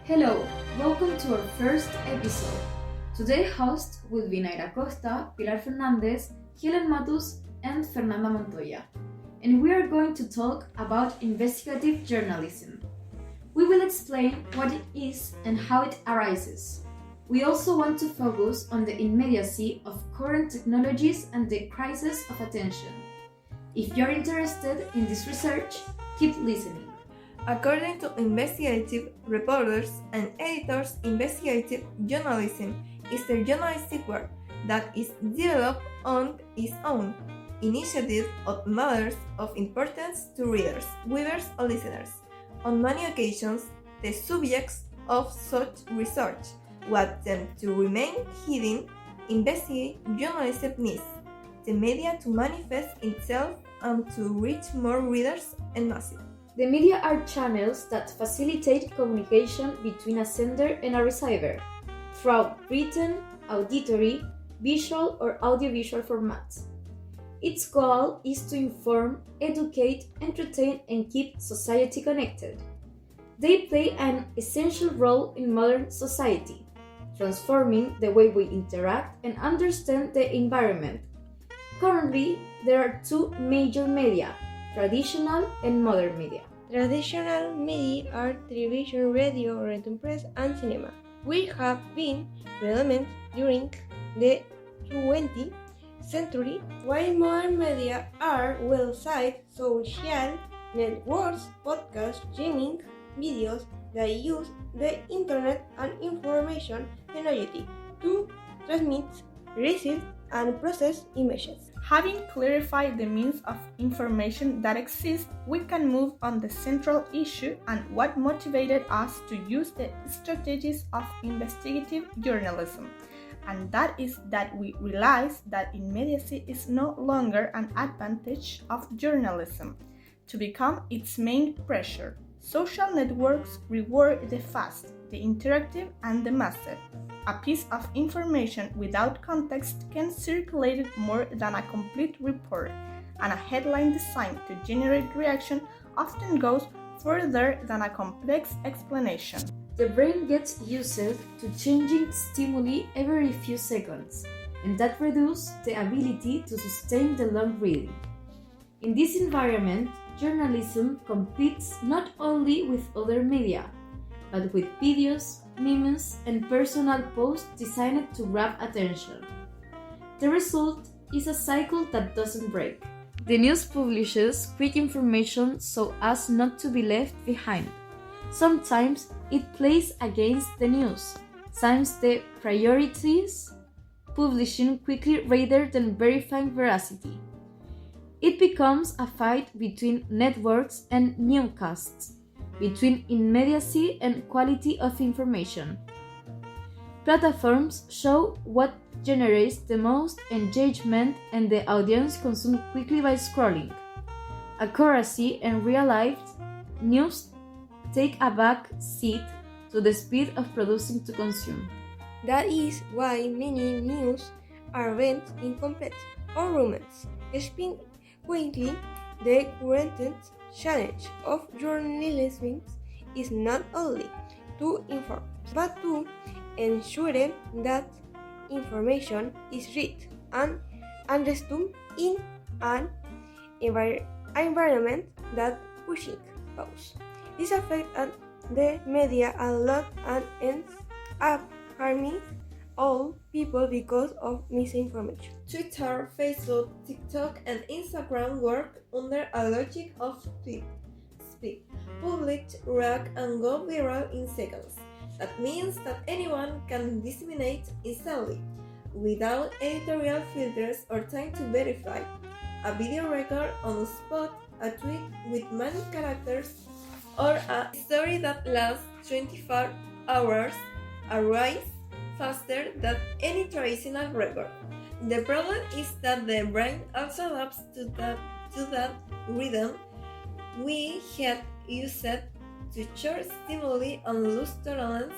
Hello, welcome to our first episode. Today's hosts will be Naira Costa, Pilar Fernandez, Helen Matus, and Fernanda Montoya. And we are going to talk about investigative journalism. We will explain what it is and how it arises. We also want to focus on the immediacy of current technologies and the crisis of attention. If you're interested in this research, keep listening. According to investigative reporters and editors, investigative journalism is the journalistic work that is developed on its own initiative of matters of importance to readers, viewers, or listeners. On many occasions, the subjects of such research want them to remain hidden. Investigate journalism needs the media to manifest itself and to reach more readers and masses. The media are channels that facilitate communication between a sender and a receiver throughout written, auditory, visual, or audiovisual formats. Its goal is to inform, educate, entertain, and keep society connected. They play an essential role in modern society, transforming the way we interact and understand the environment. Currently, there are two major media: traditional and modern media. Traditional media are television, radio, written press, and cinema, which have been predominant during the 20th century, while modern media are websites, social networks, podcasts, streaming videos that use the internet and information technology to transmit, receive, and process images. Having clarified the means of information that exist, we can move on the central issue and what motivated us to use the strategies of investigative journalism. And that is that we realize that immediacy is no longer an advantage of journalism. To become its main pressure, social networks reward the fast, the interactive, and the massive. A piece of information without context can circulate more than a complete report, and a headline designed to generate reaction often goes further than a complex explanation. The brain gets used to changing stimuli every few seconds, and that reduces the ability to sustain the long reading. In this environment, journalism competes not only with other media, but with videos, memes, and personal posts designed to grab attention. The result is a cycle that doesn't break. The news publishes quick information so as not to be left behind. Sometimes it plays against the news, sometimes the priorities publishing quickly rather than verifying veracity. It becomes a fight between networks and newscasts, between immediacy and quality of information. Platforms show what generates the most engagement, and the audience consumes quickly by scrolling. Accuracy and real-life news take a back seat to the speed of producing to consume. That is why many news are rent incomplete or rumors. Consequently, the current challenge of journalism is not only to inform, but to ensure that information is read and understood in an environment that pushing pause. This affects the media a lot and ends up harming all people because of misinformation. Twitter, Facebook, TikTok, and Instagram work under a logic of speed, publish, react, and go viral in seconds. That means that anyone can disseminate instantly, without editorial filters or time to verify. A video record on the spot, a tweet with many characters, or a story that lasts 24 hours arrives faster than any traditional record. The problem is that the brain also adapts to that rhythm. We had used to short stimuli and lose tolerance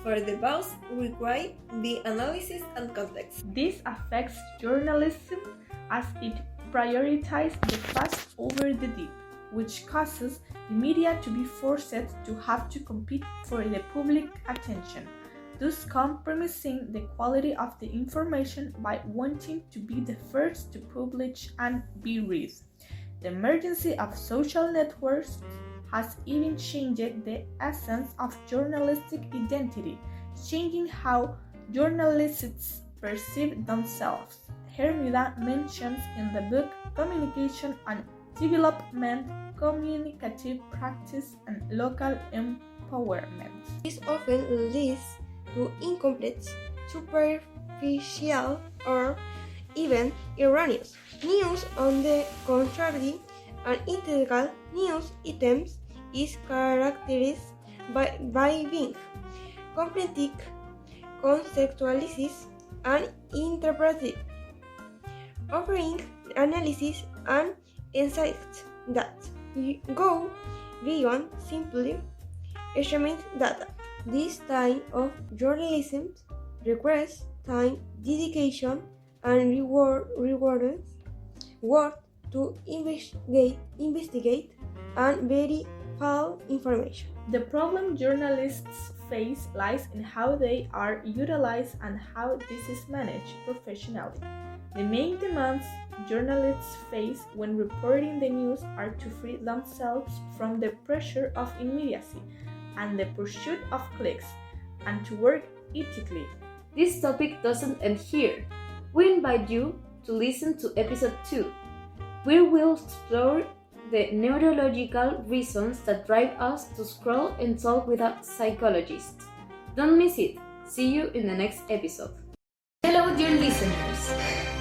for the pause required the analysis and context. This affects journalism as it prioritizes the fast over the deep. which causes the media to be forced to have to compete for the public attention, thus compromising the quality of the information by wanting to be the first to publish and be read. The emergence of social networks has even changed the essence of journalistic identity, changing how journalists perceive themselves. Hermida mentions in the book Communication and Development, Communicative Practice, and Local Empowerment. This often leads to incomplete, superficial, or even erroneous news. On the contrary, an integral news item is characterized by being complete, contextualized, and interpretive, offering analysis and insights that go beyond simply extreme data. This type of journalism requires time, dedication, and reward work to investigate and verify information. The problem journalists face lies in how they are utilized and how this is managed professionally. The main demands journalists face when reporting the news are to free themselves from the pressure of immediacy and the pursuit of clicks, and to work ethically. This topic doesn't end here. We invite you to listen to episode 2, where we'll explore the neurological reasons that drive us to scroll and talk with a psychologist. Don't miss it. See you in the next episode. Hello, dear listeners.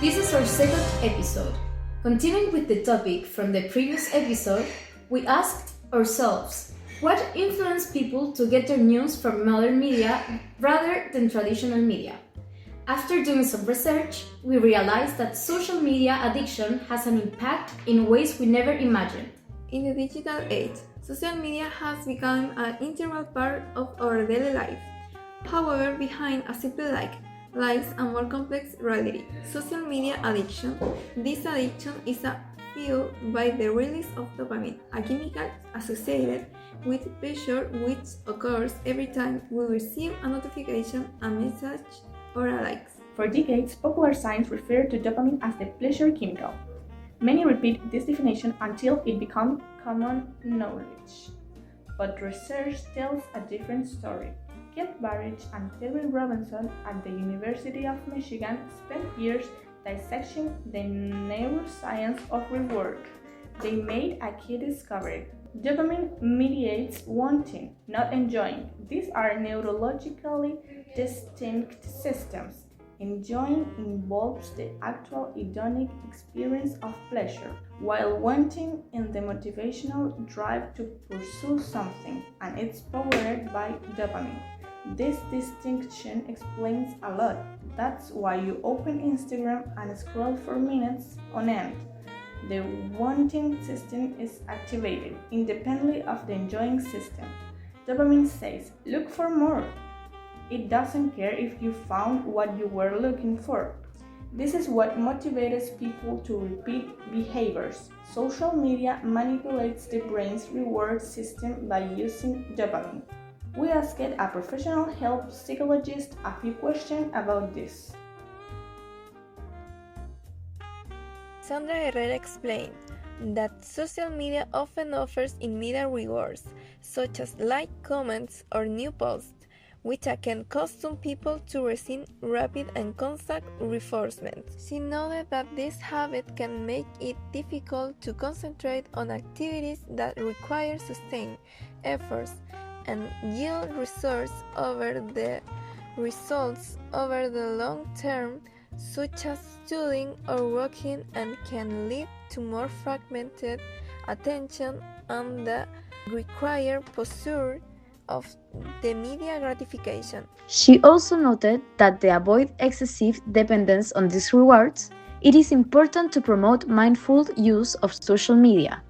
This is our second episode. Continuing with the topic from the previous episode, we asked ourselves, what influenced people to get their news from modern media rather than traditional media? After doing some research, we realized that social media addiction has an impact in ways we never imagined. In the digital age, social media has become an integral part of our daily life. However, behind a simple like lies a more complex reality: social media addiction. This addiction is fueled by the release of dopamine, a chemical associated with pleasure which occurs every time we receive a notification, a message, or a like. For decades, popular science referred to dopamine as the pleasure chemical. Many repeat this definition until it becomes common knowledge. But research tells a different story. Kent Barrage and Terry Robinson at the University of Michigan spent years dissecting the neuroscience of reward. They made a key discovery. Dopamine mediates wanting, not enjoying. These are neurologically distinct systems. Enjoying involves the actual hedonic experience of pleasure, while wanting is the motivational drive to pursue something, and it's powered by dopamine. This distinction explains a lot. That's why you open Instagram and scroll for minutes on end. The wanting system is activated independently of the enjoying system. Dopamine says, look for more. It doesn't care if you found what you were looking for. This is what motivates people to repeat behaviors. Social media manipulates the brain's reward system by using dopamine. We asked a professional health psychologist a few questions about this. Sandra Herrera explained that social media often offers immediate rewards, such as like, comments, or new posts, which can cause some people to receive rapid and constant reinforcement. She noted that this habit can make it difficult to concentrate on activities that require sustained efforts and yield results over the long term, such as studying or working, and can lead to more fragmented attention and the required pursuit of the media gratification. She also noted that to avoid excessive dependence on these rewards, it is important to promote mindful use of social media.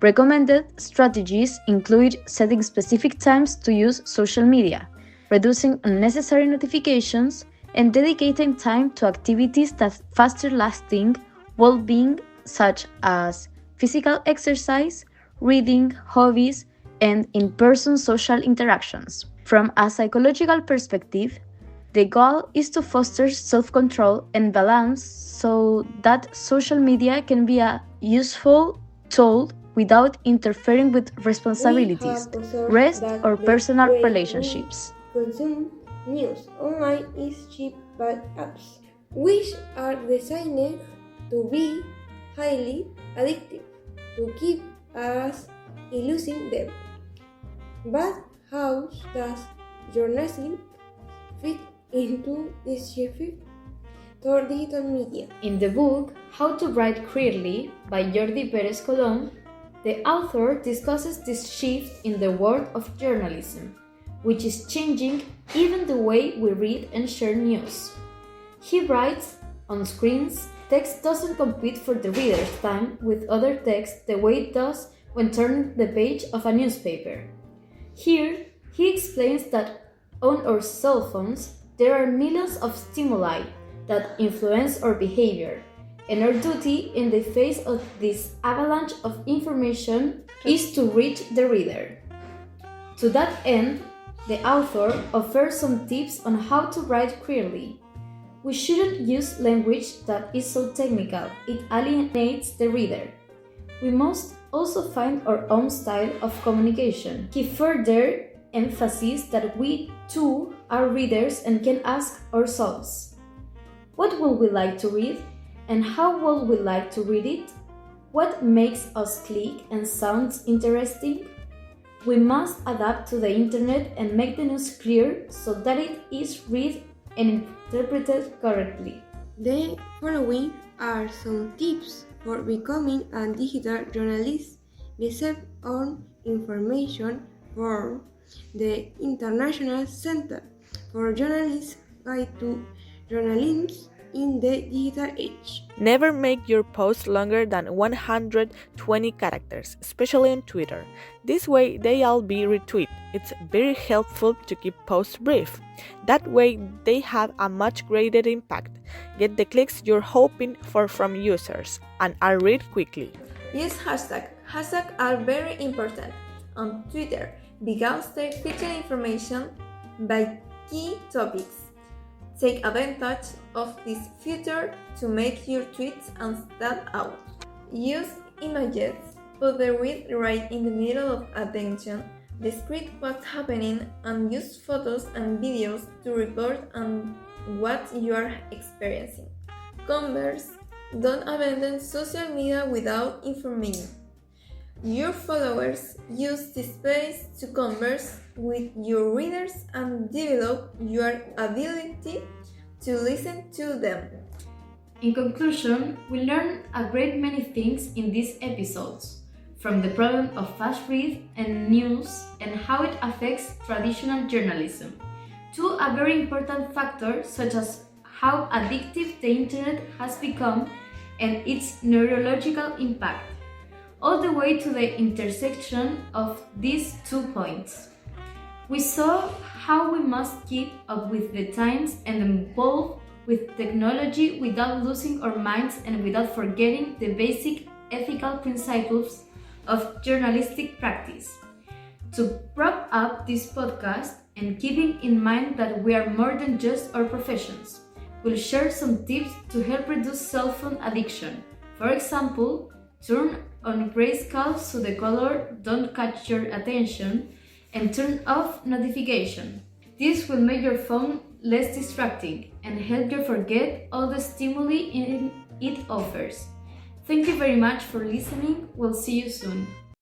Recommended strategies include setting specific times to use social media, reducing unnecessary notifications, and dedicating time to activities that foster lasting well-being, such as physical exercise, reading, hobbies, and in-person social interactions. From a psychological perspective, the goal is to foster self-control and balance so that social media can be a useful tool without interfering with responsibilities, We have observed rest, that or the personal way we relationships. consume news online is cheap by apps, which are designed to be highly addictive to keep us using them. But how does journalism fit into this shift toward digital media? In the book How to Write Clearly by Jordi Pérez Colom, the author discusses this shift in the world of journalism, which is changing even the way we read and share news. He writes, on screens, text doesn't compete for the reader's time with other text the way it does when turning the page of a newspaper. Here, he explains that on our cell phones, there are millions of stimuli that influence our behavior, and our duty in the face of this avalanche of information is to reach the reader. To that end, the author offers some tips on how to write clearly. We shouldn't use language that is so technical, it alienates the reader. We must also find our own style of communication. He further emphasizes that we too are readers and can ask ourselves, what would we like to read? And how would we like to read it? What makes us click and sounds interesting? We must adapt to the internet and make the news clear so that it is read and interpreted correctly. The following are some tips for becoming a digital journalist based on information from the International Center for Journalists Guide to Journalism in the Digital Age. Never make your post longer than 120 characters, especially on Twitter. This way they all be retweeted. It's very helpful to keep posts brief. That way they have a much greater impact, get the clicks you're hoping for from users, and are read quickly. Use hashtags. Hashtags are very important on Twitter because they feature information by key topics. Take advantage of this feature to make your tweets stand out. Use images. Put the read right in the middle of attention. Describe what's happening and use photos and videos to report on what you are experiencing. Converse. Don't abandon social media without information. Your followers use this space to converse with your readers and develop your ability to listen to them. In conclusion, we learned a great many things in these episodes, from the problem of fast read and news and how it affects traditional journalism, to a very important factor such as how addictive the internet has become and its neurological impact, all the way to the intersection of these 2 points. We saw how we must keep up with the times and evolve with technology without losing our minds and without forgetting the basic ethical principles of journalistic practice. To wrap up this podcast and keeping in mind that we are more than just our professions, we'll share some tips to help reduce cell phone addiction. For example, turn on grayscale so the color don't catch your attention, and turn off notification. This will make your phone less distracting and help you forget all the stimuli it offers. Thank you very much for listening. We'll see you soon.